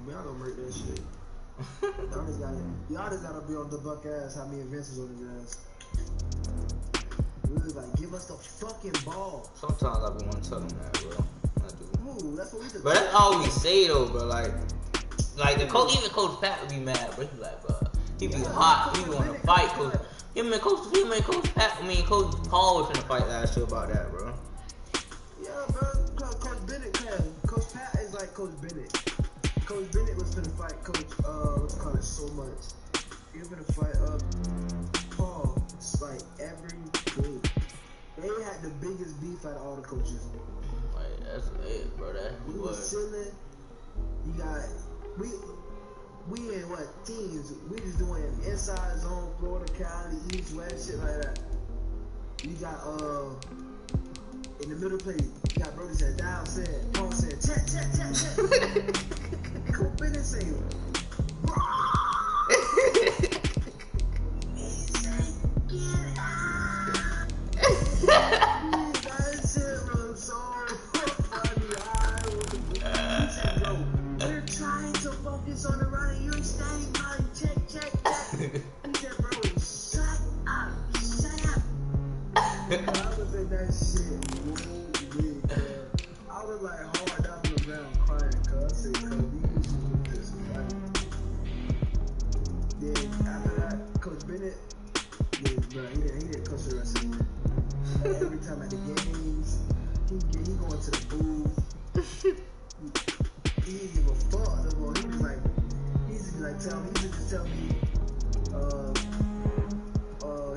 man, I'm gonna break that shit. Y'all just gotta be on the buck ass. How many advances on his ass? Really, like, give us the fucking ball. Sometimes I be want to tell them that, bro. I do. Ooh, that's what we do. But that's all we say though, bro. Like the coach, even Coach Pat would be mad, bro. He be like, bro, he be hot. He want to fight, Coach. Coach Paul was finna fight last year about that, bro. Yeah, bro. Coach Bennett can. Coach Pat is like Coach Bennett. Coach Bennett was finna fight Coach, what's it called, so much. He was finna fight, Paul. It's like every game. They had the biggest beef out of all the coaches. Like, that's it, bro. We was chilling. You got, we in what, teams? We just doing inside zone, Florida, Cali, East, West, shit like that. You got, in the middle plate, you got Brody said, down said, Paul said, check. Coach Bennett saying, on the run, you ain't staying, bro. Check. He said, bro, shut up. I was in that shit. I was like hard down on the ground crying, cuz I said, cuz these was just funny. Then after that, Coach Bennett, bro, he didn't coach the rest of the year. Every time at the games, he going to the booth. He didn't give a fuck no more. He was like, he used to tell me, he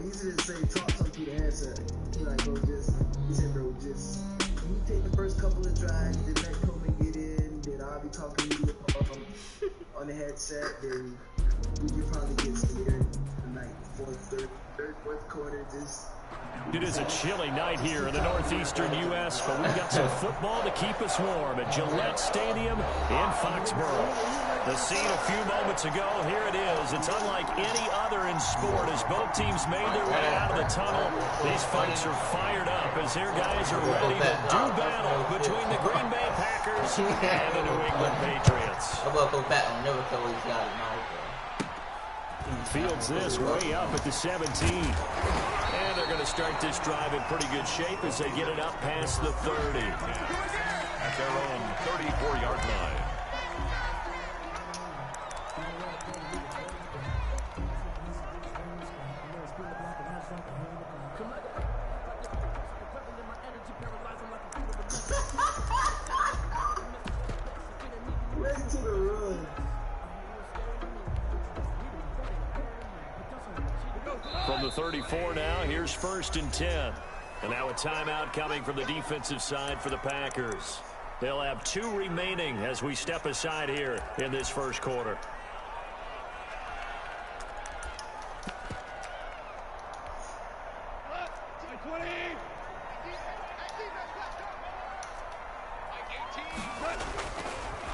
used to just say, talk something through the headset. He like, he said, bro, just, when you take the first couple of drives, then let Coleman get in, then I'll be talking to you on the headset, then we could probably get scared tonight, fourth quarter, just. It is a chilly night here in the northeastern U.S., but we've got some football to keep us warm at Gillette Stadium in Foxborough. The scene a few moments ago, here it is. It's unlike any other in sport as both teams made their way out of the tunnel. These fights are fired up as their guys are ready to do battle between the Green Bay Packers and the New England Patriots. I'm gonna go back and never tell what he's got in mind. Fields this way up at the 17. And they're going to start this drive in pretty good shape as they get it up past the 30. At their own 34-yard line. Ready to the run. From the 34 now, here's 1st and 10. And now a timeout coming from the defensive side for the Packers. They'll have 2 remaining as we step aside here in this first quarter.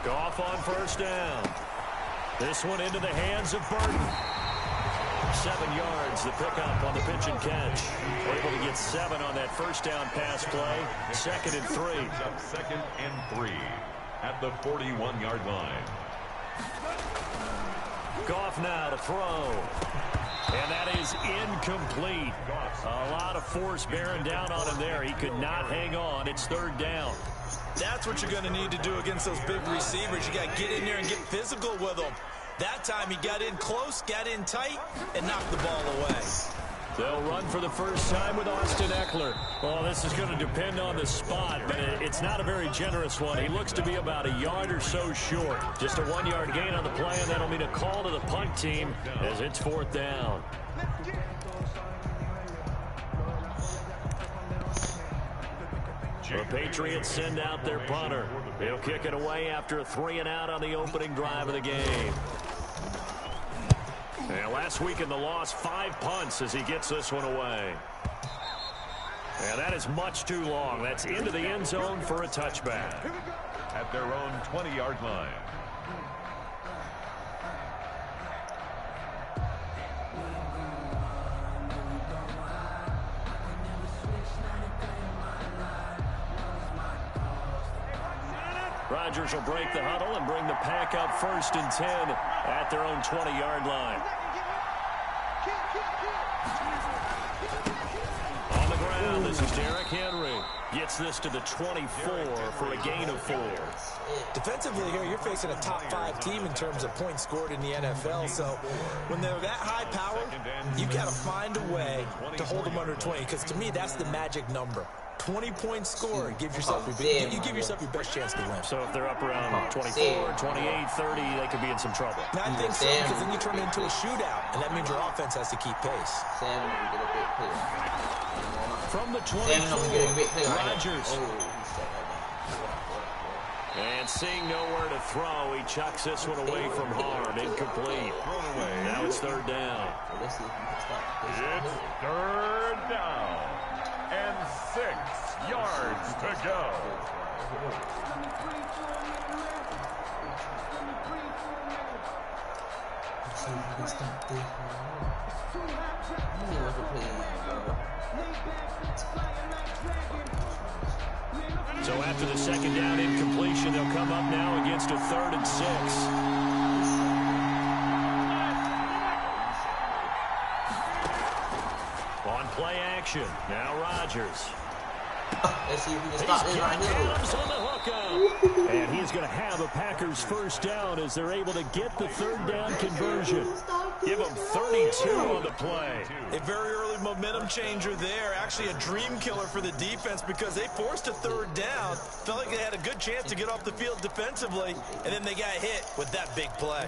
Goff on 1st down. This one into the hands of Burton. 7 yards, the pickup on the pitch and catch. Able to get 7 on that 1st down pass play. 2nd and 3. 2nd and 3 at the 41-yard line. Goff now to throw. And that is incomplete. A lot of force bearing down on him there. He could not hang on. It's 3rd down. That's what you're going to need to do against those big receivers. You got to get in there and get physical with them. That time he got in close, got in tight, and knocked the ball away. They'll run for the first time with Austin Eckler. Well, this is going to depend on the spot, but it's not a very generous one. He looks to be about a yard or so short. Just a 1-yard gain on the play, and that'll mean a call to the punt team as it's 4th down. The Patriots send out their punter. He'll kick it away after a 3-and-out on the opening drive of the game. And last week in the loss, 5 punts as he gets this one away. And that is much too long. That's into the end zone for a touchback. At their own 20-yard line. Rodgers will break the huddle and bring the pack up 1st and 10 at their own 20-yard line. On the ground, this is Derrick Henry. Gets this to the 24 for a gain of 4. Defensively here, you're facing a top 5 team in terms of points scored in the NFL. So when they're that high power, you got to find a way to hold them under 20. Because to me, that's the magic number. 20 points scored. You give yourself your best chance to win. So if they're up around 24, 28, 30, they could be in some trouble. Now, I think so, because then you turn it into a shootout, and that means your offense has to keep pace. From the 24, Rodgers. And seeing nowhere to throw, he chucks this one away from harm. Incomplete. Now it's 3rd down. It's 3rd down. And 6 yards to go. So after the 2nd down incompletion, they'll come up now against a 3rd and 6. On play action, now Rodgers. Let's see if we can stop this right here. On the hook up. And he's going to have a Packers 1st down as they're able to get the 3rd down conversion. Give them 32 on the play. A very early momentum changer there. Actually a dream killer for the defense because they forced a 3rd down. Felt like they had a good chance to get off the field defensively, and then they got hit with that big play.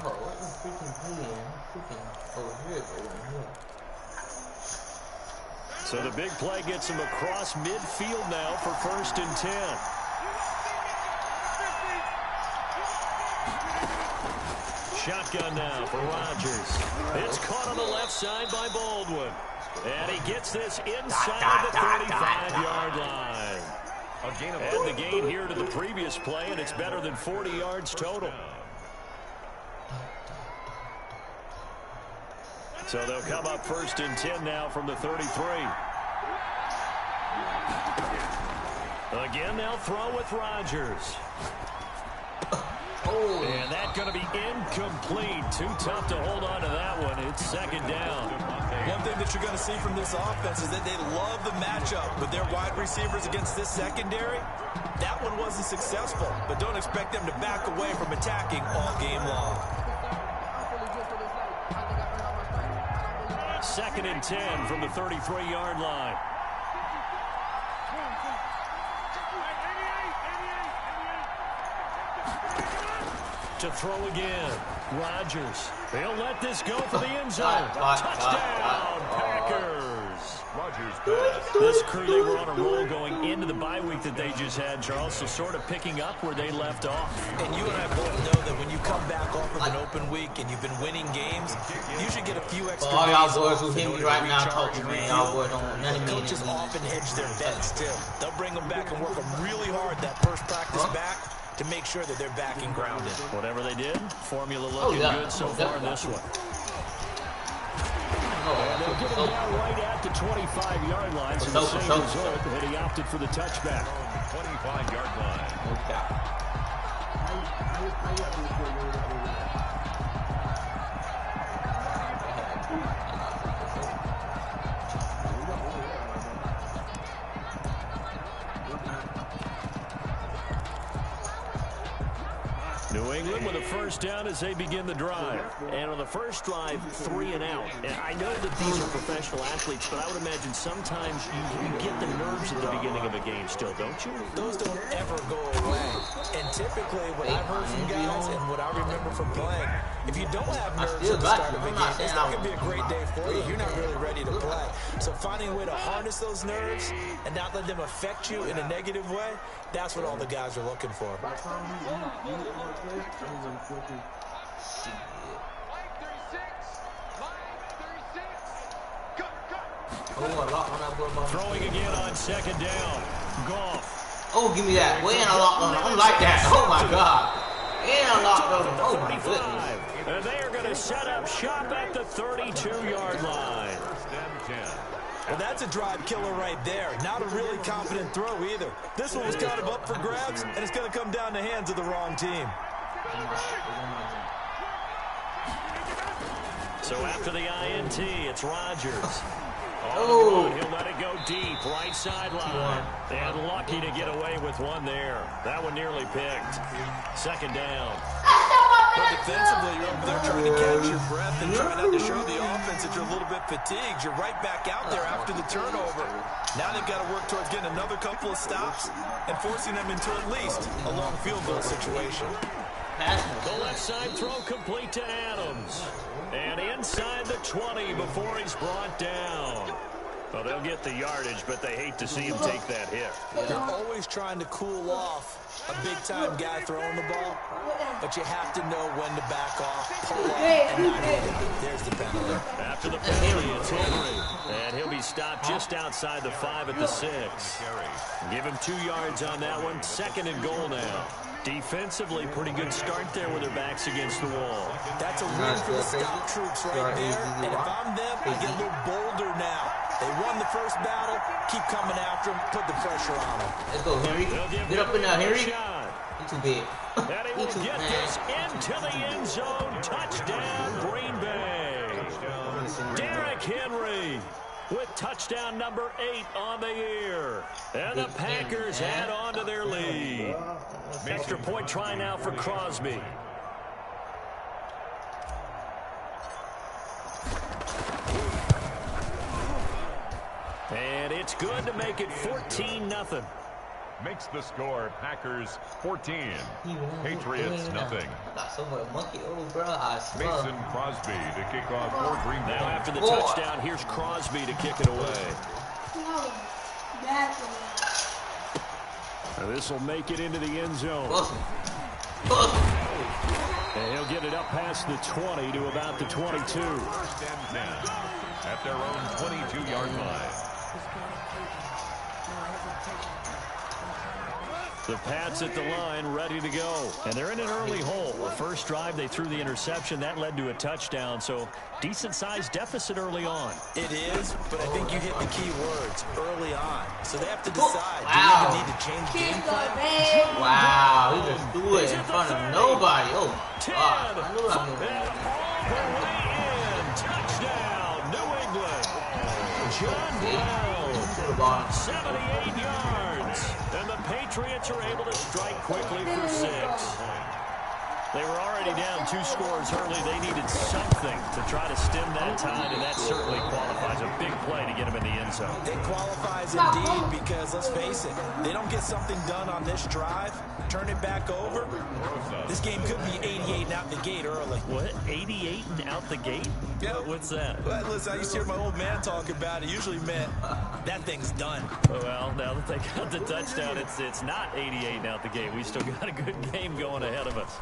So the big play gets him across midfield now for 1st and 10. Shotgun now for Rodgers. It's caught on the left side by Baldwin. And he gets this inside the 35-yard line. And the gain here to the previous play, and it's better than 40 yards total. So they'll come up 1st and 10 now from the 33. Again, they'll throw with Rodgers. And that's going to be incomplete. Too tough to hold on to that one. It's 2nd down. One thing that you're going to see from this offense is that they love the matchup with their wide receivers against this secondary. That one wasn't successful, but don't expect them to back away from attacking all game long. 2nd and 10 from the 33-yard line. To throw again. Rodgers. They'll let this go for the end zone. Touchdown, Packers. This crew, they were on a roll going into the bye week that they just had, Charles, so sort of picking up where they left off. And you and I both know that when you come back off of an open week and you've been winning games, you should get a few extra all y'all boys who hear me right now talking, man. Y'all boys don't want nothing. Coaches often hedge their bets, too. They'll bring them back and work them really hard that first practice back to make sure that they're back and grounded. Whatever they did, formula looking good so far in this one. And they'll get him down right at the 25-yard line. So the same result, but he opted for the touchback. 25-yard line. New England with a 1st down as they begin the drive. And on the first drive, 3 and out. And I know that these are professional athletes, but I would imagine sometimes you get the nerves at the beginning of a game still, don't you? Those don't ever go away. And typically, what I've heard from guys and what I remember from playing, if you don't have nerves at the start of a game, it's not going to be a great day for you. You're not really ready to play. So finding a way to harness those nerves and not let them affect you in a negative way, that's what all the guys are looking for. Throwing again on 2nd down. Goff. Oh, give me that. Way in a locked on. I'm like that. Oh, my God. And I locked on. Oh, my goodness. And they are going to set up shop at the 32-yard line. Well, that's a drive killer right there. Not a really confident throw either. This one was kind of up for grabs, and it's going to come down the hands of the wrong team. So after the INT, it's Rodgers. Oh, he'll let it go deep, right sideline. And lucky to get away with one there. That one nearly picked. Second down. But defensively, you're over there trying to catch your breath and trying not to show the offense that you're a little bit fatigued. You're right back out there after the turnover. Now they've got to work towards getting another couple of stops and forcing them into at least a long field goal situation. The left side throw complete to Adams. And inside the 20 before he's brought down. Well, they'll get the yardage, but they hate to see him take that hit. They're always trying to cool off a big-time guy throwing the ball, but you have to know when to back off, pull off, and not hit it. There's the penalty. After the penalty, it's Henry. And he'll be stopped just outside the 5 at the 6. Give him 2 yards on that one. Second and goal now. Defensively, pretty good start there with their backs against the wall. That's a win for the scout troops right there. And if I'm them, I get a little bolder now. They won the first battle. Keep coming after them. Put the pressure on them. Let's go, Henry. Get up in there, Henry. He's too big. And he will get this into the end zone. Touchdown, Green Bay. Derrick Henry with touchdown number 8 on the year. And the Packers add on to their lead. Extra point try now for Crosby. And it's good to make it 14-0. Makes the score Packers 14, Patriots nothing. Mason Crosby to kick off for Green Bay. Now after the touchdown, here's Crosby to kick it away. Now this will make it into the end zone. And he'll get it up past the 20 to about the 22. First and 10 at their own 22-yard line. The Pats at the line, ready to go. And they're in an early hole. The first drive, they threw the interception. That led to a touchdown, so decent-sized deficit early on. It is, but I think you hit the key words, early on. So they have to decide, do you even need to change game plan? Wow, he just threw it in front of nobody. Oh, God. I knew I knew that. All the way in. Touchdown, New England. John Brown, 78 yards. And the Patriots are able to strike quickly for 6. They were already down 2 scores early. They needed something to try to stem that tide, and that certainly qualifies. A big play to get them in the end zone. It qualifies indeed because, let's face it, they don't get something done on this drive, turn it back over, this game could be 88 and out the gate early. What? 88 and out the gate? Yeah. What's that? Well, listen, I used to hear my old man talk about it. Usually meant that thing's done. Well, now that they got the touchdown, it's not 88 and out the gate. We still got a good game going ahead of us.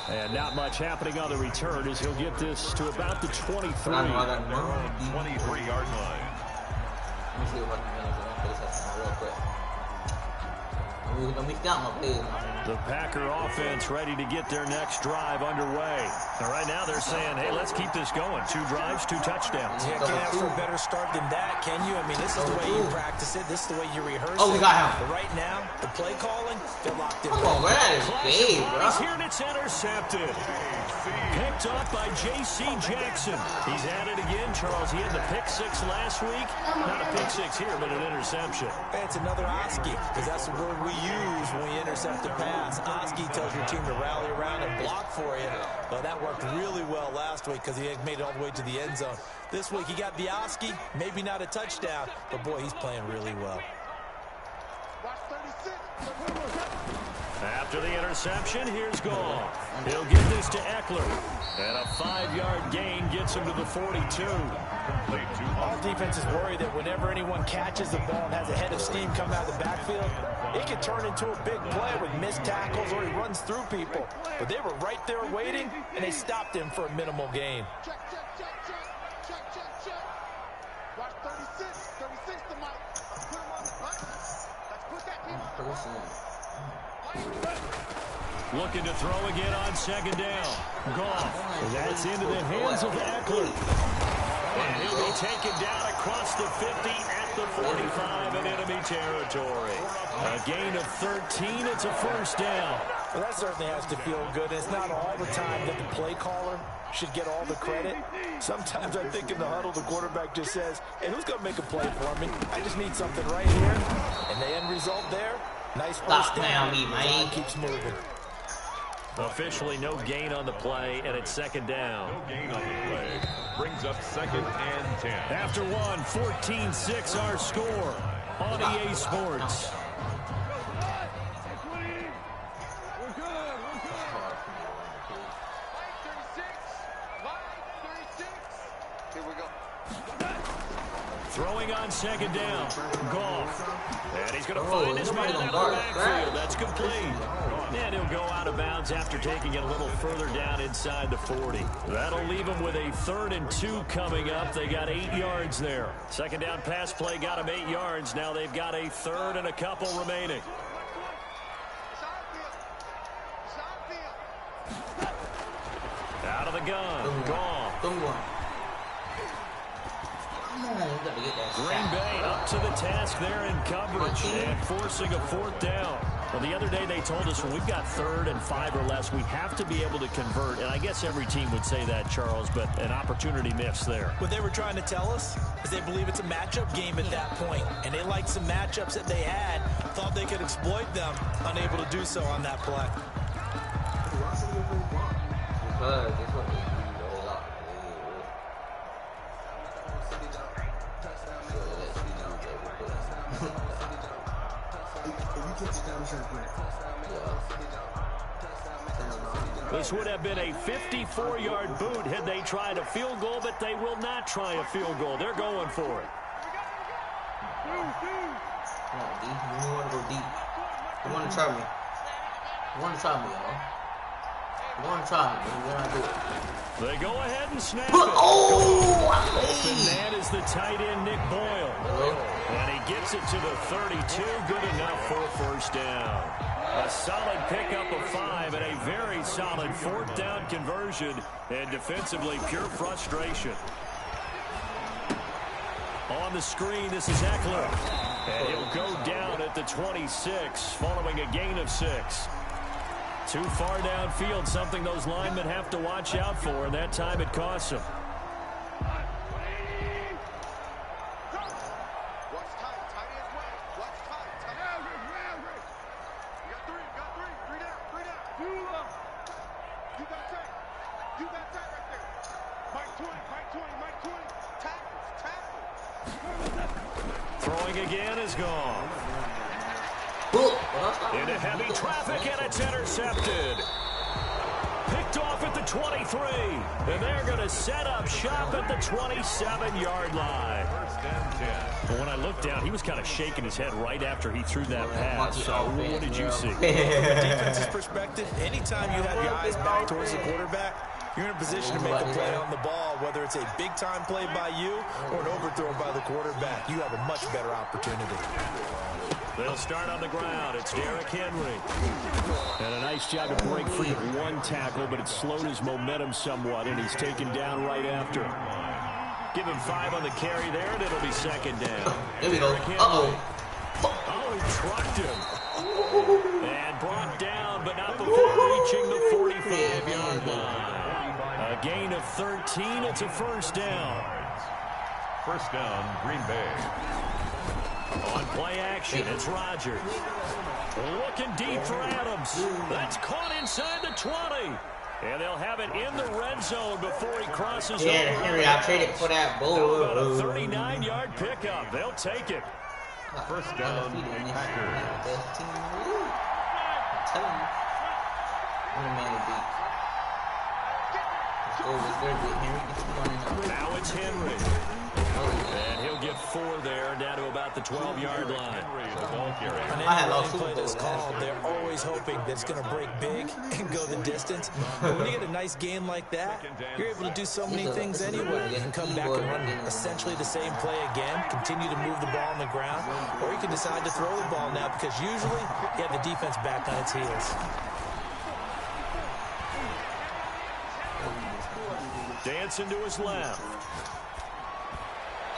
And not much happening on the return as he'll get this to about the 23. 23-yard line. Let me see if I can play something real quick. Let me stop my plays. The Packer offense ready to get their next drive underway. And right now they're saying, hey, let's keep this going. 2 drives, 2 touchdowns. Yeah, can't ask for a better start than that, can you? I mean, this is the way you practice it. This is the way you rehearse it. Oh, we got him. But right now, the play calling, they're locked in. Come on, man. That is big, bro. He's here and it's intercepted. Picked up by J.C. Jackson. He's at it again, Charles. He had the pick 6 last week. Not a pick 6 here, but an interception. It's another Oski, because that's the word we use when we intercept the pass. Oski tells your team to rally around and block for you. Well, that worked really well last week because he had made it all the way to the end zone. This week he got the Oski, maybe not a touchdown, but boy, he's playing really well. After the interception, here's Gall. He'll give this to Eckler. And a 5-yard gain gets him to the 42. All defenses worry that whenever anyone catches the ball and has a head of steam coming out of the backfield, it can turn into a big play with missed tackles or he runs through people. But they were right there waiting, and they stopped him for a minimal gain. Watch 36 to Mike. Put him on the button. Let's put that Looking to throw again on second down. Goff. That's into the hands of Eckler. And he'll be taken down across the 50 at the 45 in enemy territory. A gain of 13. It's a first down. Well, that certainly has to feel good. It's not all the time that the play caller should get all the credit. Sometimes I think in the huddle, the quarterback just says, hey, who's going to make a play for me? I just need something right here. And the end result there, nice first down. Keeps moving. Officially no gain on the play, and it's second down. No gain on the play. Brings up 2nd and 10. After one, 14-6 our score on EA Sports. Throwing on second down. Goff. And he's going to find his man out of the backfield. That's complete. And he'll go out of bounds after taking it a little further down inside the 40. That'll leave him with a 3rd and 2 coming up. They got 8 yards there. Second down pass play got him 8 yards. Now they've got a 3rd and a couple remaining. Out of the gun. Goff. Green Bay up to the task there in coverage and forcing a 4th down. Well, the other day they told us when we've got 3rd and 5 or less, we have to be able to convert. And I guess every team would say that, Charles, but an opportunity missed there. What they were trying to tell us is they believe it's a matchup game at that point. And they liked some matchups that they had, thought they could exploit them, unable to do so on that play. This would have been a 54-yard boot had they tried a field goal, but they will not try a field goal. They're going for it. Come on, D. You want to go deep. You want to try me. You want to try me, y'all. You want to try me, but you're not do it. They go ahead and snap it. Oh! And that is the tight end, Nick Boyle. And he gets it to the 32. Good enough for a first down. A solid pickup of 5 and a very solid 4th down conversion. And defensively, pure frustration. On the screen, this is Eckler. And he'll go down at the 26, following a gain of 6. Too far downfield, something those linemen have to watch out for, and that time it costs them. Throwing again is gone. Into heavy traffic, and it's intercepted. Picked off at the 23. And they're going to set up shop at the 27-yard line. Well, when I looked down, he was kind of shaking his head right after he threw that pass. So what did you see? From a defense's perspective, anytime you have your eyes back towards the quarterback, you're in a position to make a play on the ball, whether it's a big-time play by you or an overthrow by the quarterback. You have a much better opportunity. They'll start on the ground. It's Derrick Henry. And a nice job to break free of one tackle, but it slowed his momentum somewhat, and he's taken down right after. Give him 5 on the carry there, and it'll be second down. There we go. Oh, he trucked him. And brought down, but not before reaching the 45-yard line. A gain of 13. It's a first down. First down, Green Bay. On play action, it's Rodgers. Looking deep for Adams. That's caught inside the 20. And they'll have it in the red zone before he crosses over. Yeah, Henry, I traded for that bull. About a 39-yard pickup. They'll take it. First down, Packers. Now it's Henry. And he'll get 4 there, down to about the 12-yard line. I had lost play that's called. They're always hoping that it's going to break big and go the distance. But when you get a nice game like that, you're able to do so many things anyway. You can come back and run essentially the same play again, continue to move the ball on the ground, or you can decide to throw the ball now because usually you have the defense back on its heels. Dancing to his left.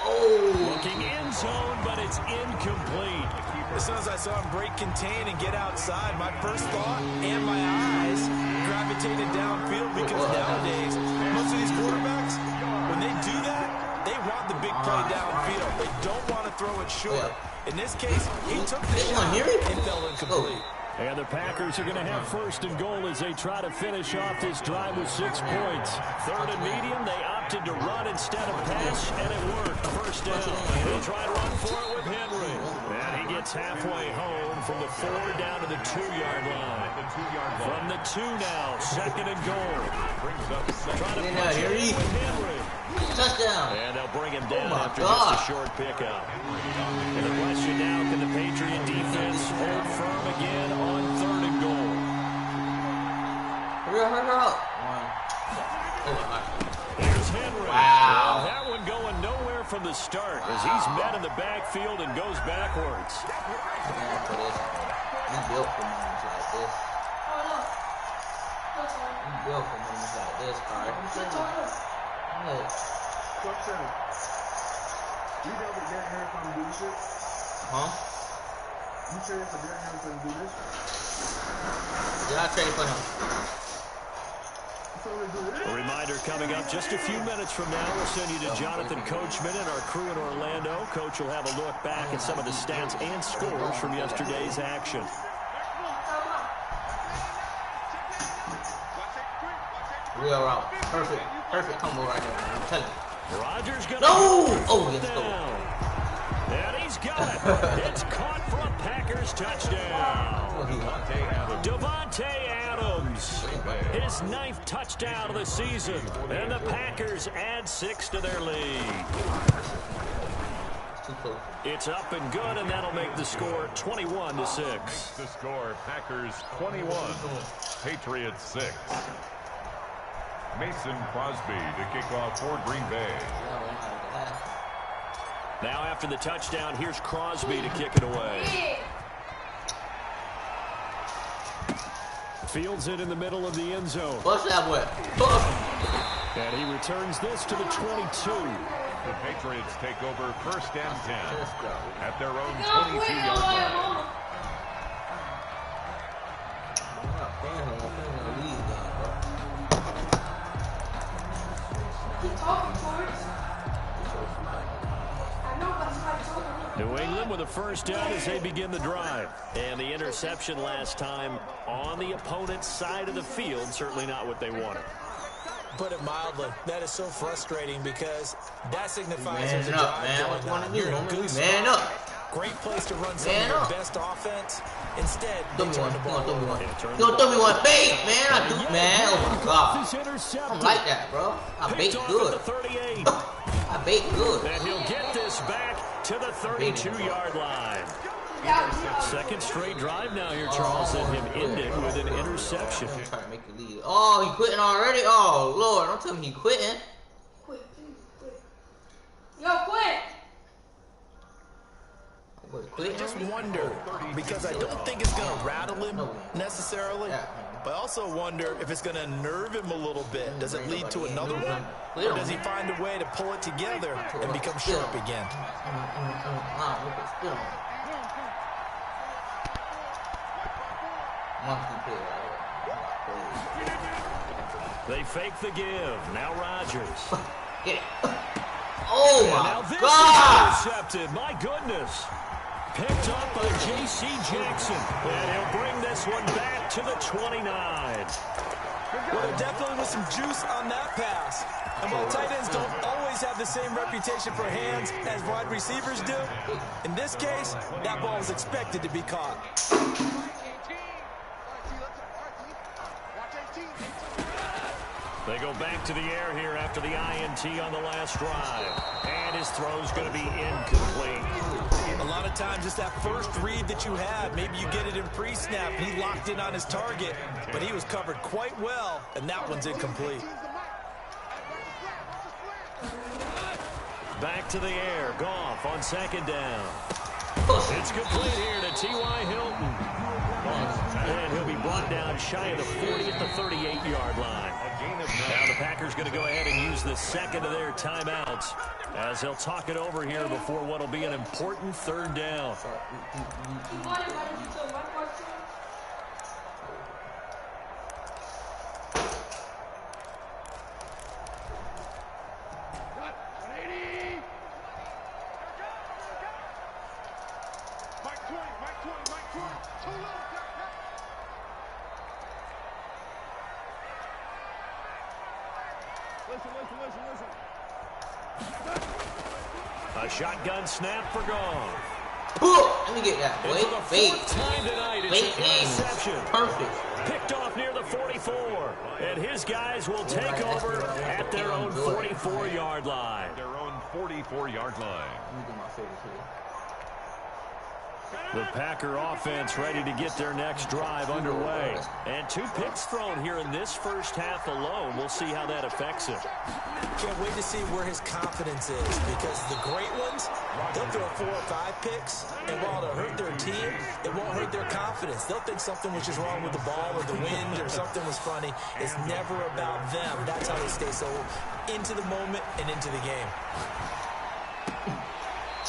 Oh! Looking end zone, but it's incomplete. As soon as I saw him break contain and get outside, my first thought and my eyes gravitated downfield because nowadays, most of these quarterbacks, when they do that, they want the big play downfield. They don't want to throw it short. In this case, he took the shot and fell incomplete. And the Packers are going to have 1st and goal as they try to finish off this drive with 6 points. 3rd and medium, they opted to run instead of pass, and it worked. 1st down. They'll try to run for it with Henry. And he gets halfway home from the 4 down to the 2-yard line. From the 2 now, 2nd and goal. Trying to push it with Henry. Touchdown. And they'll bring him down after just a short pickup. And the question now, can the Patriot defense hold firm again on 3rd and goal? Hurry up. Here's Henry. Wow. Well, that one going nowhere from the start as he's met in the backfield and goes backwards. You built for moments like this. You built for moments like this, Carl. Question. You know what Derrick Henry from do this shit? Huh? You traded for Derrick Henry from do this? Did I trade for him? A reminder coming up just a few minutes from now. We'll send you to Jonathan Coachman and our crew in Orlando. Coach will have a look back at some of the stats and scores from yesterday's action. Real route. Perfect combo right there. I'm telling you. Rodgers gonna let's go. And he's got it. It's caught for a Packers touchdown. Devontae Adams, his 9th touchdown of the season, and the Packers add 6 to their lead. It's up and good, and that'll make the score 21-6. The score: Packers 21, Patriots 6. Mason Crosby to kick off for Green Bay. Now after the touchdown, here's Crosby to kick it away. Fields it in the middle of the end zone. Push that way. And he returns this to the 22. The Patriots take over 1st and 10 at their own 22-yard line. New England with a 1st down as they begin the drive. And the interception last time on the opponent's side of the field, certainly not what they wanted. Put it mildly, that is so frustrating because that signifies Man there's a up, drive man. What you going want on. to do, You're in a homie? good Man spot. up. Great place to run some of your best offense. Instead, they turn the ball over. You don't throw me one bait, man. I do, man. Oh my God. I don't like that, bro. I bait good. I bait good. And he'll get this back to the 32-yard line. Second straight drive now here, Charles, and him ended with an interception. I'm trying to make the lead. Oh, he quitting already? Oh, Lord. Don't tell me he quitting. Quit. Yo, quit. I just wonder, because I don't think it's going to rattle him necessarily, but I also wonder if it's going to nerve him a little bit. Does it lead to another one? Or does he find a way to pull it together and become sharp again? They fake the give. Now Rodgers. Get it. Oh, now my this God. is intercepted. My goodness. Picked up by J.C. Jackson. And he'll bring this one back to the 29. Well, there definitely was some juice on that pass. And while tight ends don't always have the same reputation for hands as wide receivers do, in this case, that ball was expected to be caught. They go back to the air here after the INT on the last drive. And his throw's going to be incomplete. A lot of times it's that first read that you have. Maybe you get it in pre-snap. He locked in on his target, but he was covered quite well, and that one's incomplete. Back to the air. Goff on second down. It's complete here to T.Y. Hilton. And he'll be brought down shy of the 40 at the 38-yard line. Now the Packers going to go ahead and use the second of their timeouts as they'll talk it over here before what will be an important third down. A shotgun snap for Goff. Let me get that. And Wait, for the fake. fourth time tonight, it's Fake an game. interception. Perfect. Picked off near the 44. And his guys will take over at their own 44-yard line. Their own 44-yard line. Let me do my favorite here. The Packer offense ready to get their next drive underway. And 2 picks thrown here in this first half alone. We'll see how that affects him. Can't wait to see where his confidence is, because the great ones, they'll throw 4 or 5 picks, and while it'll hurt their team, it won't hurt their confidence. They'll think something was just wrong with the ball or the wind or something was funny. It's never about them. That's how they stay so into the moment and into the game.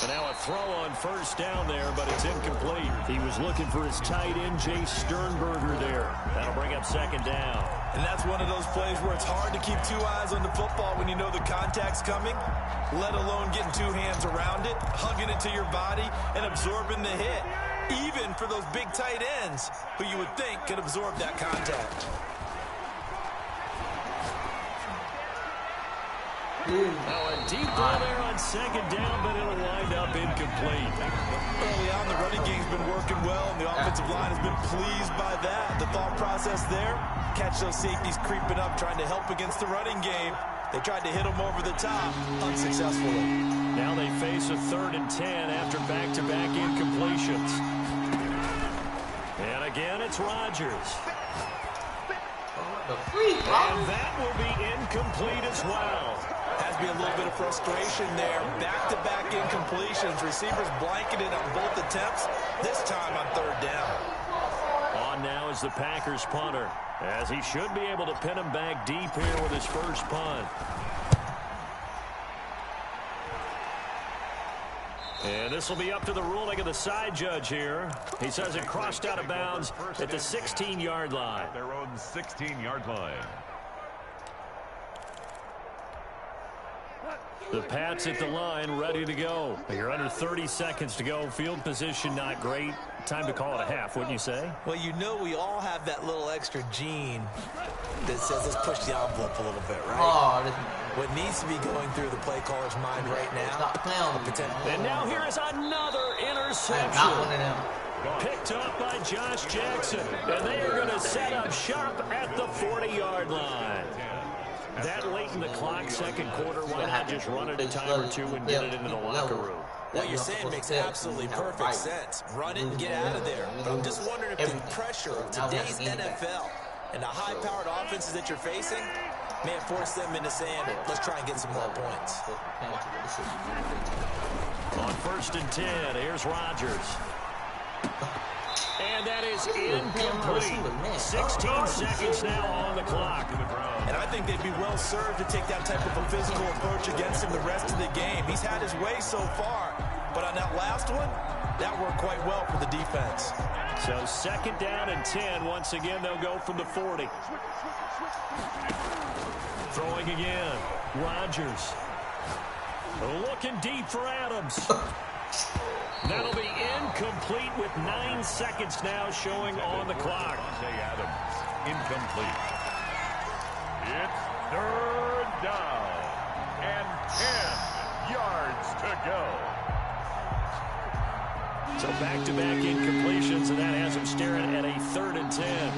And now a throw on first down there, but it's incomplete. He was looking for his tight end, Jay Sternberger there. That'll bring up second down. And that's one of those plays where it's hard to keep 2 eyes on the football when you know the contact's coming, let alone getting 2 hands around it, hugging it to your body, and absorbing the hit. Even for those big tight ends who you would think could absorb that contact. Now a deep ball there on second down, but it'll wind up incomplete. Early on, the running game's been working well, and the offensive line has been pleased by that. The thought process there, catch those safeties creeping up, trying to help against the running game. They tried to hit them over the top, unsuccessfully. Now they face a 3rd and 10 after back-to-back incompletions. And again, it's Rodgers. And that will be incomplete as well. Has to be a little bit of frustration there. Back-to-back incompletions. Receivers blanketed on both attempts, this time on 3rd down. On now is the Packers punter, as he should be able to pin him back deep here with his first punt. And this will be up to the ruling of the side judge here. He says it crossed out of bounds at the 16-yard line. Their own 16-yard line. The Pats at the line, ready to go. You're under 30 seconds to go. Field position not great. Time to call it a half, wouldn't you say? Well, you know we all have that little extra gene that says let's push the envelope a little bit, right? Oh, what needs to be going through the play caller's mind right now. And now here is another interception. Not one of them. Picked up by Josh Jackson. And they are going to set up shop at the 40-yard line. That late in the clock, second quarter, why not just run it a time or two and get it into the locker room? What you're saying makes absolutely perfect sense. Run it and get out of there. But I'm just wondering if the pressure of today's NFL and the high-powered offenses that you're facing may have forced them into saying, let's try and get some more points. On 1st and 10, here's Rodgers. And that is incomplete. 16 seconds now on the clock. And I think they'd be well served to take that type of a physical approach against him the rest of the game. He's had his way so far, but on that last one, that worked quite well for the defense. So 2nd down and 10. Once again, they'll go from the 40. Throwing again. Rodgers. Looking deep for Adams. That'll be incomplete with 9 seconds now showing on the clock. Adams, incomplete. It's 3rd down and 10 yards to go. So back-to-back incompletions, and that has him staring at a 3rd and 10.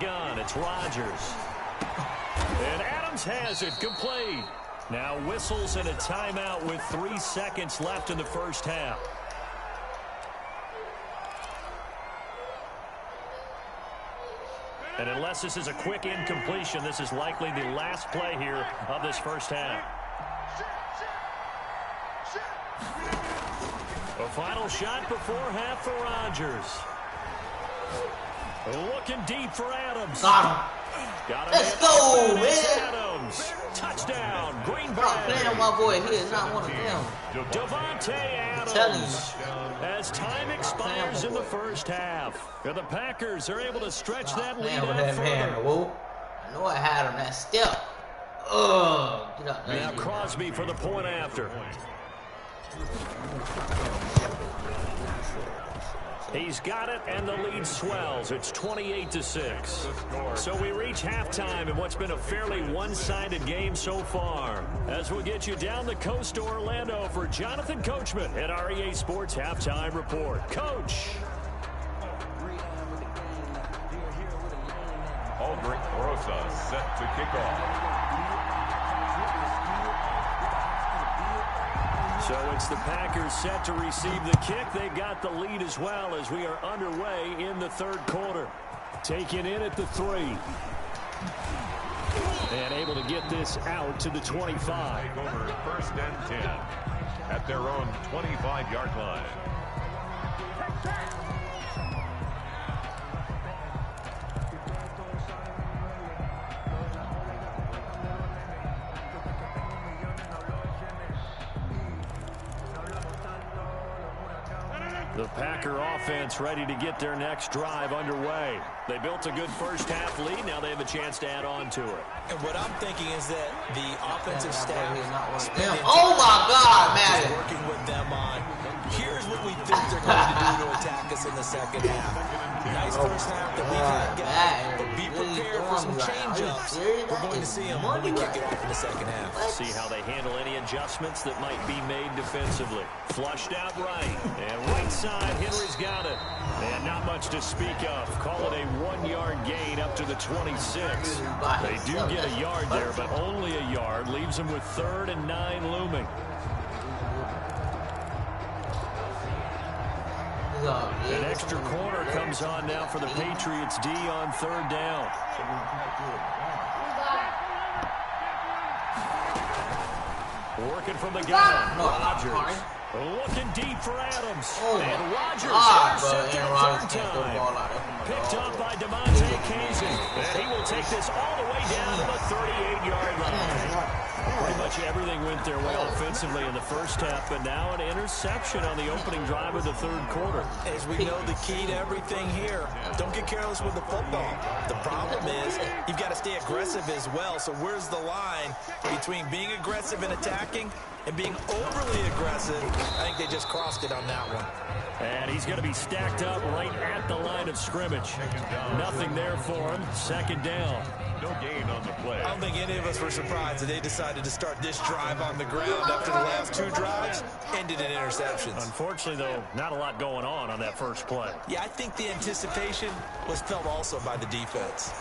gun. It's Rodgers. And Adams has it complete. Now whistles and a timeout with 3 seconds left in the first half. And unless this is a quick incompletion, this is likely the last play here of this first half. A final shot before half for Rodgers. Looking deep for Adams. Got him. Let's go, man. Adams. Touchdown, Green Bay. Stop playing my boy. He is not one of them. Devontae Adams. Telling you. As time expires in the first half, and the Packers are able to stretch that lead out that further. man, whoa. I know I had him that step. Ugh. Get up there. Now Crosby for the point after. He's got it, and the lead swells. It's 28-6. So we reach halftime in what's been a fairly one-sided game so far. As we'll get you down the coast to Orlando for Jonathan Coachman at our EA Sports Halftime Report. Coach. Aldrich Rosa set to kick off. So it's the Packers set to receive the kick. They've got the lead as well as we are underway in the third quarter. Taken in at the 3. And able to get this out to the 25. Take over first and 10 at their own 25-yard line. The Packer offense ready to get their next drive underway. They built a good first half lead. Now they have a chance to add on to it. And what I'm thinking is that the offensive staff working with them on, here's what we think they're going to do to attack us in the second half. Nice first half that we had got, but be prepared for some change-ups. We're going to see them when we kick it off in the second half. See how they handle any adjustments that might be made defensively. Flushed out right. And right side, Henry's got it. And not much to speak of. Call it a 1-yard gain up to the 26. They do get a yard there, but only a yard. Leaves them with 3rd and 9 looming. An extra corner comes on now for the Patriots D on 3rd down. Working from the gun. Rodgers. Looking deep for Adams. And Rodgers intercepted third time. Picked up by DeMonte Kazin. And he will take this all the way down to the 38-yard line. Pretty much everything went their way offensively in the first half, but now an interception on the opening drive of the third quarter. As we know, the key to everything here, don't get careless with the football. The problem is you've got to stay aggressive as well. So where's the line between being aggressive and attacking and being overly aggressive? I think they just crossed it on that one. And he's going to be stacked up right at the line of scrimmage. Nothing there for him. 2nd down. No gain on the play. I don't think any of us were surprised that they decided to start this drive on the ground after the last 2 drives ended in interceptions. Unfortunately, though, not a lot going on that first play. Yeah, I think the anticipation was felt also by the defense.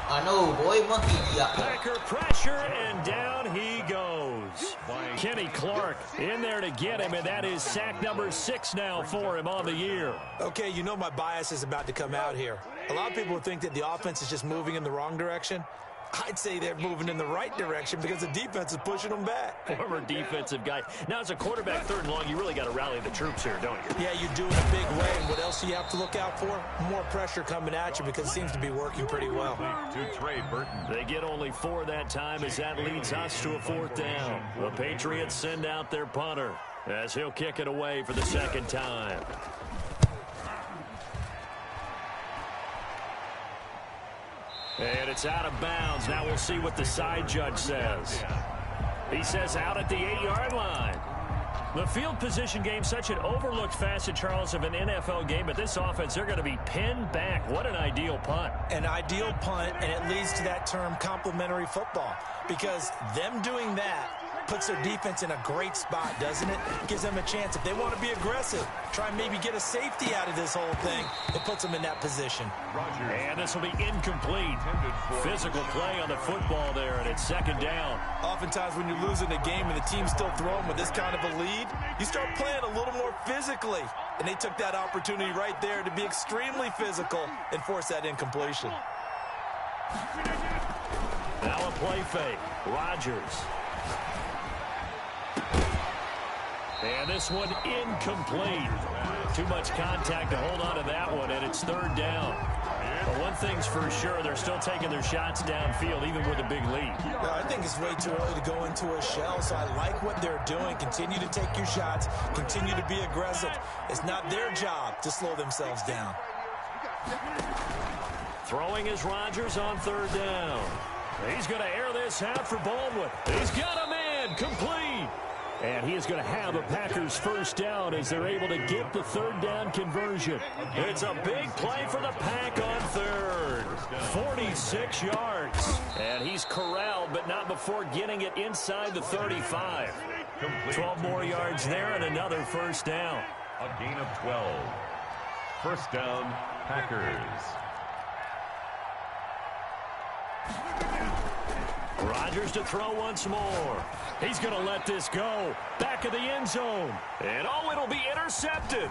I know, boy, monkey. Packer pressure, and down he goes. Kenny Clark in there to get him, and that is sack number 6 now for him on the year. Okay, you know my bias is about to come out here. A lot of people would think that the offense is just moving in the wrong direction. I'd say they're moving in the right direction because the defense is pushing them back. Former defensive guy. Now, as a quarterback 3rd and long, you really got to rally the troops here, don't you? Yeah, you do in a big way. And what else do you have to look out for? More pressure coming at you because it seems to be working pretty well. To Trey Burton. They get only 4 that time as that leads us to a 4th down. The Patriots send out their punter as he'll kick it away for the 2nd time. And it's out of bounds. Now we'll see what the side judge says. He says out at the 8-yard line. The field position game, such an overlooked facet, Charles, of an NFL game, but this offense, they're going to be pinned back. What an ideal punt. An ideal punt, and it leads to that term complementary football, because them doing that puts their defense in a great spot, doesn't it? Gives them a chance. If they want to be aggressive, try and maybe get a safety out of this whole thing, it puts them in that position. And this will be incomplete. Physical play on the football there, and it's second down. Oftentimes when you're losing a game and the team's still throwing with this kind of a lead, you start playing a little more physically. And they took that opportunity right there to be extremely physical and force that incompletion. Now a play fake. Rodgers. And this one incomplete. Too much contact to hold on to that one, and it's third down. But one thing's for sure, they're still taking their shots downfield, even with a big lead. Well, I think it's way too early to go into a shell, so I like what they're doing. Continue to take your shots. Continue to be aggressive. It's not their job to slow themselves down. Throwing is Rodgers on third down. He's going to air this out for Baldwin. He's got a man complete. And he is going to have a Packers first down as they're able to get the third down conversion. It's a big play for the Pack on third. 46 yards. And he's corralled, but not before getting it inside the 35. 12 more yards there and another first down. A gain of 12. First down, Packers. Rodgers to throw once more. He's going to let this go. Back of the end zone. And it'll be intercepted.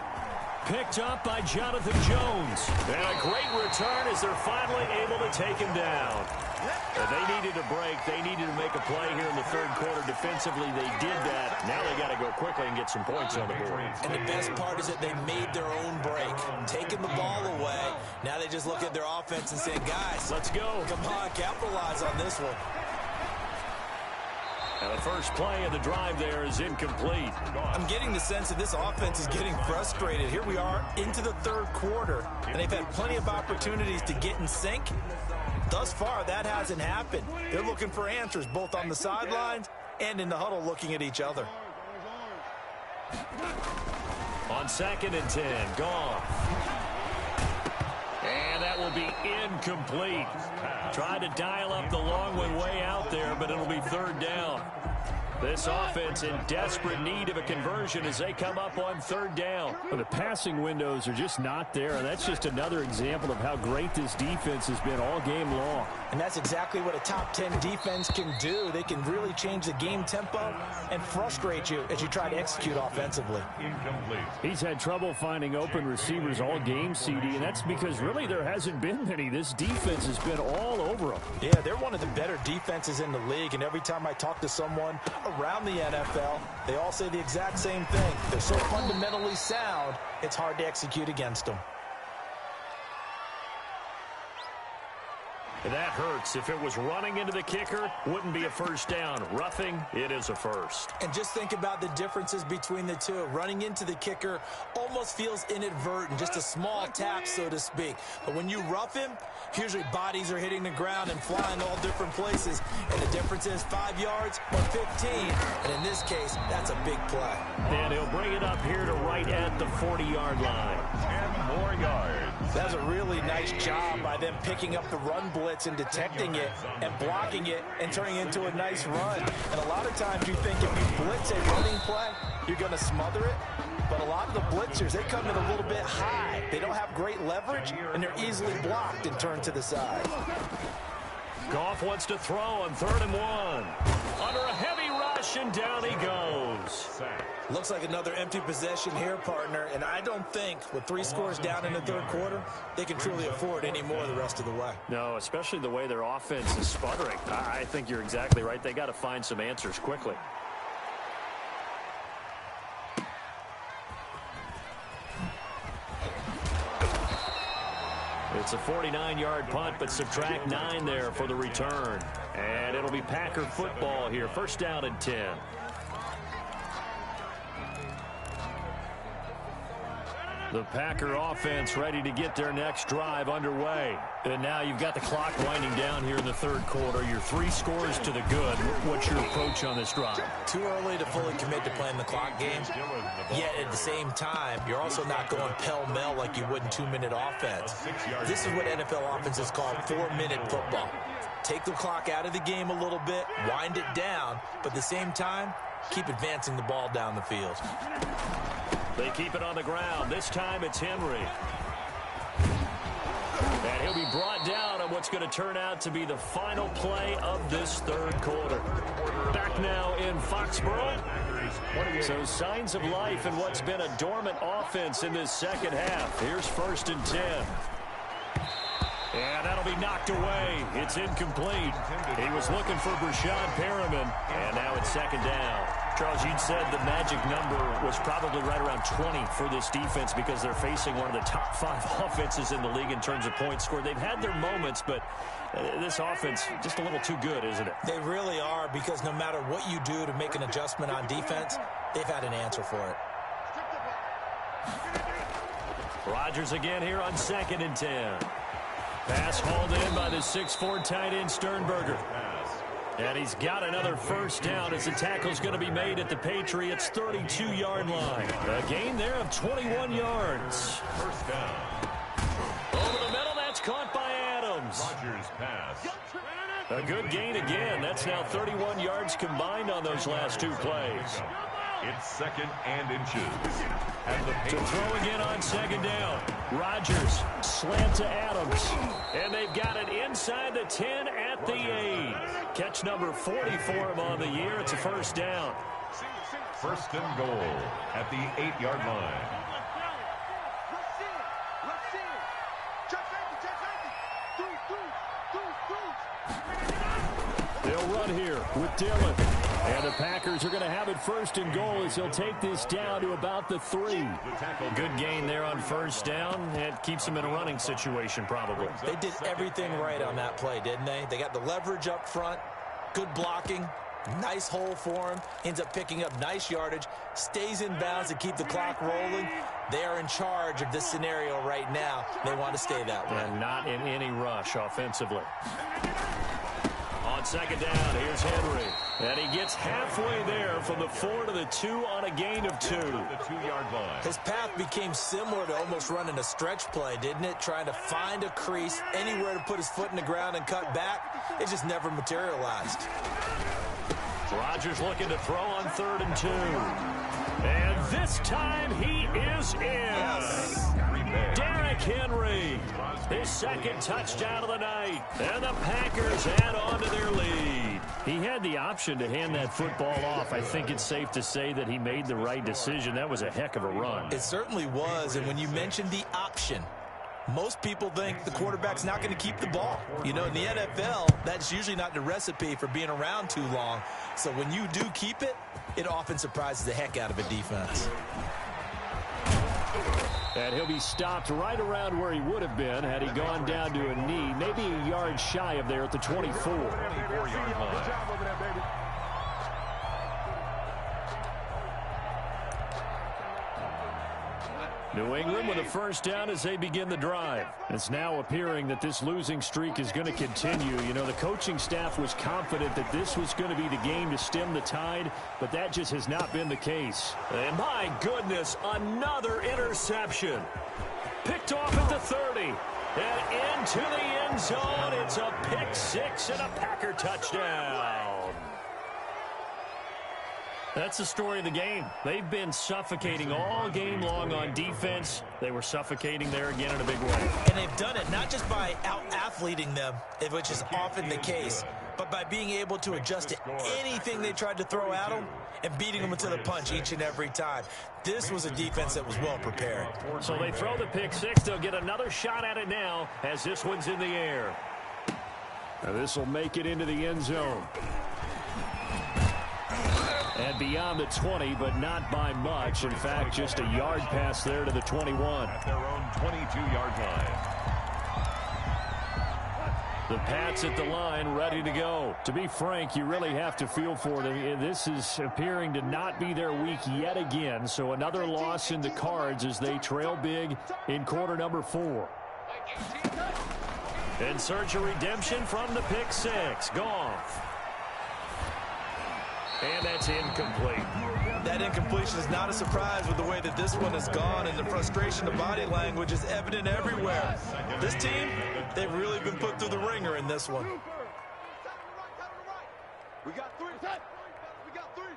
Picked up by Jonathan Jones. And a great return as they're finally able to take him down. And they needed a break. They needed to make a play here in the third quarter. Defensively, they did that. Now they got to go quickly and get some points on the board. And the best part is that they made their own break. Taking the ball away. Now they just look at their offense and say, guys, let's go. Come on, capitalize on this one. And the first play of the drive there is incomplete. I'm getting the sense that this offense is getting frustrated. Here we are into the third quarter, and they've had plenty of opportunities to get in sync. Thus far, that hasn't happened. They're looking for answers both on the sidelines and in the huddle looking at each other. On 2nd and 10, Goff. And that will be incomplete. Tried to dial up the long one way out there, but it'll be third down. This offense in desperate need of a conversion as they come up on third down. Well, the passing windows are just not there, and that's just another example of how great this defense has been all game long. And that's exactly what a top 10 defense can do. They can really change the game tempo and frustrate you as you try to execute offensively. Incomplete. He's had trouble finding open receivers all game, CD, and that's because really there hasn't been many. This defense has been all over them. Yeah, they're one of the better defenses in the league, and every time I talk to someone around the NFL, they all say the exact same thing. They're so fundamentally sound, it's hard to execute against them. That hurts. If it was running into the kicker, wouldn't be a first down. Roughing, it is a first. And just think about the differences between the two. Running into the kicker almost feels inadvertent, just a small tap, so to speak. But when you rough him, usually bodies are hitting the ground and flying all different places. And the difference is 5 yards or 15. And in this case, that's a big play. And he'll bring it up here to right at the 40-yard line. 10 more yards. That was a really nice job by them picking up the run blitz and detecting it and blocking it and turning it into a nice run. And a lot of times you think if you blitz a running play, you're going to smother it. But a lot of the blitzers, they come in a little bit high. They don't have great leverage, and they're easily blocked and turned to the side. Goff wants to throw on 3rd and 1. Under a heavy rush, and down he goes. Looks like another empty possession here, partner. And I don't think, with 3 scores down in the third quarter, they can truly afford any more the rest of the way. No, especially the way their offense is sputtering. I think you're exactly right. They got to find some answers quickly. It's a 49-yard punt, but subtract 9 there for the return. And it'll be Packer football here. First down and 10. The Packer offense ready to get their next drive underway. And now you've got the clock winding down here in the third quarter. Your 3 scores to the good. What's your approach on this drive? Too early to fully commit to playing the clock game. Yet at the same time, you're also not going pell-mell like you would in 2-minute offense. This is what NFL offenses call 4-minute football. take the clock out of the game a little bit, wind it down, but at the same time, keep advancing the ball down the field. They keep it on the ground. This time it's Henry. And he'll be brought down on what's going to turn out to be the final play of this third quarter. Back now in Foxborough. So signs of life in what's been a dormant offense in this second half. Here's 1st and 10. And that'll be knocked away. It's incomplete. He was looking for Brashad Perriman, and now it's 2nd down. Charles, you'd said the magic number was probably right around 20 for this defense because they're facing one of the top 5 offenses in the league in terms of points scored. They've had their moments, but this offense just a little too good, isn't it? They really are, because no matter what you do to make an adjustment on defense, they've had an answer for it. Rodgers again here on 2nd and 10. Pass hauled in by the 6'4" tight end Sternberger. And he's got another 1st down as the tackle's going to be made at the Patriots' 32-yard line. A gain there of 21 yards. 1st down. Over the middle, that's caught by Adams. Rodgers pass. A good gain again. That's now 31 yards combined on those last 2 plays. It's 2nd and inches. And the To throw again on 2nd down. Rodgers slant to Adams. And they've got it inside the 10 at the 8. Catch number 40 for him on the year. It's a 1st down. 1st and goal at the 8-yard line. They'll run here with Dillon. And the Packers are going to have it 1st and goal as he'll take this down to about the 3. Good gain there on 1st down. It keeps them in a running situation probably. They did everything right on that play, didn't they? They got the leverage up front, good blocking, nice hole for him, ends up picking up nice yardage, stays in bounds to keep the clock rolling. They are in charge of this scenario right now. They want to stay that way. And not in any rush offensively. On 2nd down, here's Henry. And he gets halfway there from the 4 to the 2 on a gain of 2. The 2-yard line. His path became similar to almost running a stretch play, didn't it? Trying to find a crease, anywhere to put his foot in the ground and cut back. It just never materialized. Rodgers looking to throw on 3rd and 2. And this time he is in. Yes. Derrick Henry, his 2nd touchdown of the night. And the Packers add on to their lead. He had the option to hand that football off. I think it's safe to say that he made the right decision. That was a heck of a run. It certainly was. And when you mentioned the option, most people think the quarterback's not going to keep the ball. You know, in the NFL, that's usually not the recipe for being around too long. So when you do keep it, it often surprises the heck out of a defense. And he'll be stopped right around where he would have been had he gone down to a knee, maybe a yard shy of there at the 24. 24-yard line. New England with a 1st down as they begin the drive. It's now appearing that this losing streak is going to continue. You know, the coaching staff was confident that this was going to be the game to stem the tide, but that just has not been the case. And my goodness, another interception. Picked off at the 30. And into the end zone. It's a pick 6 and a Packer touchdown. That's the story of the game. They've been suffocating all game long on defense. They were suffocating there again in a big way. And they've done it not just by out-athleting them, which is often the case, but by being able to adjust to anything they tried to throw at them and beating them into the punch each and every time. This was a defense that was well prepared. So they throw the pick 6. They'll get another shot at it now as this one's in the air. Now this will make it into the end zone. And beyond the 20, but not by much. In fact, just a yard pass there to the 21. At their own 22-yard line. The Pats at the line, ready to go. To be frank, you really have to feel for them. This is appearing to not be their week yet again. So another loss in the cards as they trail big in quarter number 4. In search of redemption from the pick 6. Goff. And that's incomplete. That incompletion is not a surprise with the way that this one has gone, and the frustration of body language is evident everywhere. This team, they've really been put through the ringer in this one. We got three. We got three.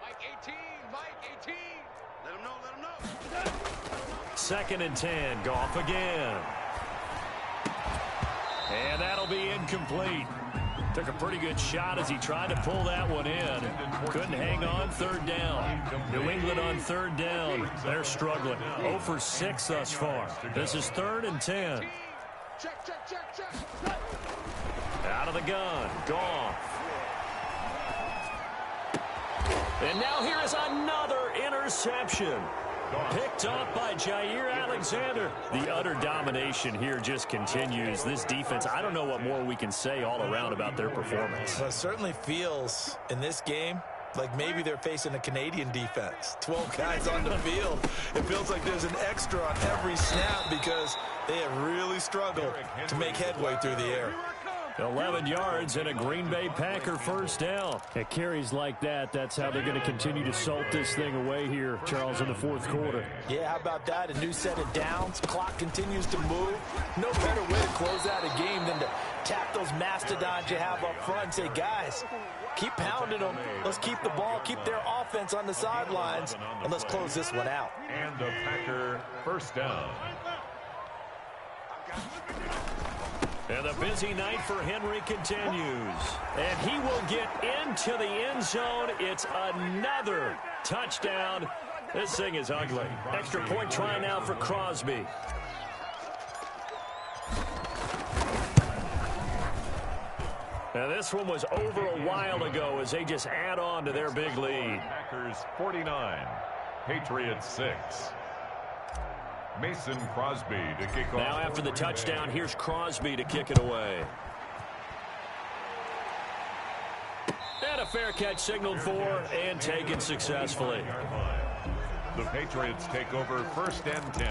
Mike 18. Mike 18. Let him know. Let him know. 2nd and 10. Goff again. And that'll be incomplete. Took a pretty good shot as he tried to pull that one in. Couldn't hang on 3rd down. New England on 3rd down. They're struggling. 0 for 6 thus far. This is 3rd and 10. Out of the gun. Goff. And now here is another interception. Picked up by Jair Alexander. The utter domination here just continues. This defense, I don't know what more we can say all around about their performance. Well, it certainly feels in this game like maybe they're facing a Canadian defense. 12 guys on the field. It feels like there's an extra on every snap because they have really struggled to make headway through the air. 11 yards and a Green Bay Packer first down. At carries like that, that's how they're going to continue to salt this thing away here, Charles, in the 4th quarter. Yeah, how about that? A new set of downs. Clock continues to move. No better way to close out a game than to tap those mastodons you have up front and say, guys, keep pounding them. Let's keep the ball, keep their offense on the sidelines, and let's close this one out. And a Packer first down. And the busy night for Henry continues. And he will get into the end zone. It's another touchdown. This thing is ugly. Extra point try now for Crosby. Now this one was over a while ago as they just add on to their big lead. Packers 49, Patriots 6. Mason Crosby to kick off. Now after the touchdown, here's Crosby to kick it away. And a fair catch signaled for and taken successfully. The Patriots take over 1st and 10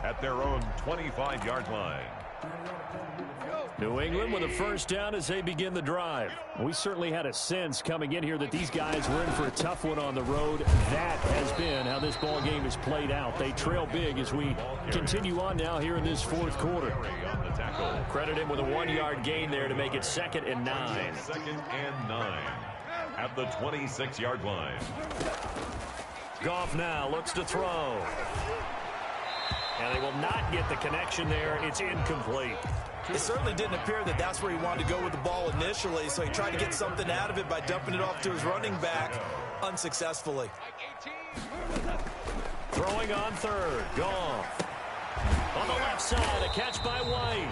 at their own 25-yard line. New England with a first down as they begin the drive. We certainly had a sense coming in here that these guys were in for a tough one on the road. That has been how this ball game has played out. They trail big as we continue on now here in this 4th quarter. Credit him with a 1-yard gain there to make it 2nd and 9. 2nd and 9 at the 26-yard line. Goff now looks to throw. And they will not get the connection there. It's incomplete. It certainly didn't appear that that's where he wanted to go with the ball initially, so he tried to get something out of it by dumping it off to his running back unsuccessfully. Throwing on 3rd. Goff. On the left side, a catch by White.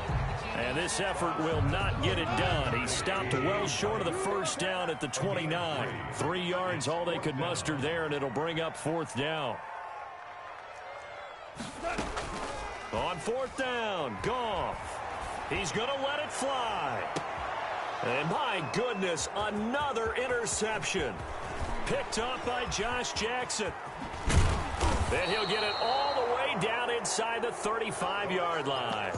And this effort will not get it done. He stopped well short of the first down at the 29. 3 yards, all they could muster there, and it'll bring up 4th down. On 4th down, Goff. He's going to let it fly. And my goodness, another interception. Picked up by Josh Jackson. And he'll get it all the way down inside the 35-yard line.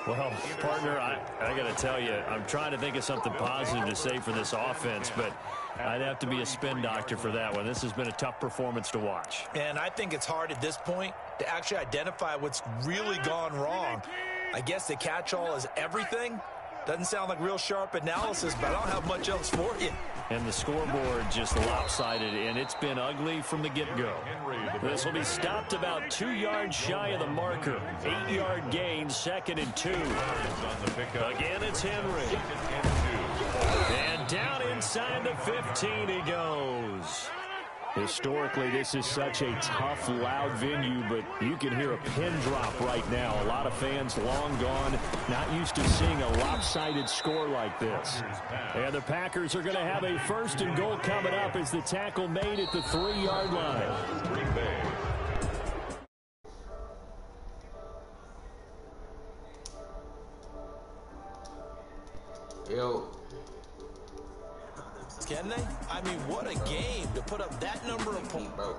Well, partner, I got to tell you, I'm trying to think of something positive to say for this offense, but I'd have to be a spin doctor for that one. This has been a tough performance to watch. And I think it's hard at this point to actually identify what's really gone wrong. I guess the catch-all is everything. Doesn't sound like real sharp analysis, but I don't have much else for you. And the scoreboard just lopsided, and it's been ugly from the get-go. This will be stopped about 2 yards shy of the marker. 8-yard gain, 2nd and 2. Again, it's Henry. And down inside the 15 he goes. Historically, this is such a tough, loud venue, but you can hear a pin drop right now. A lot of fans long gone, not used to seeing a lopsided score like this. And the Packers are going to have a 1st and goal coming up as the tackle made at the 3-yard line. Yo. Can they? I mean, what a game to put up that number of points. Bro.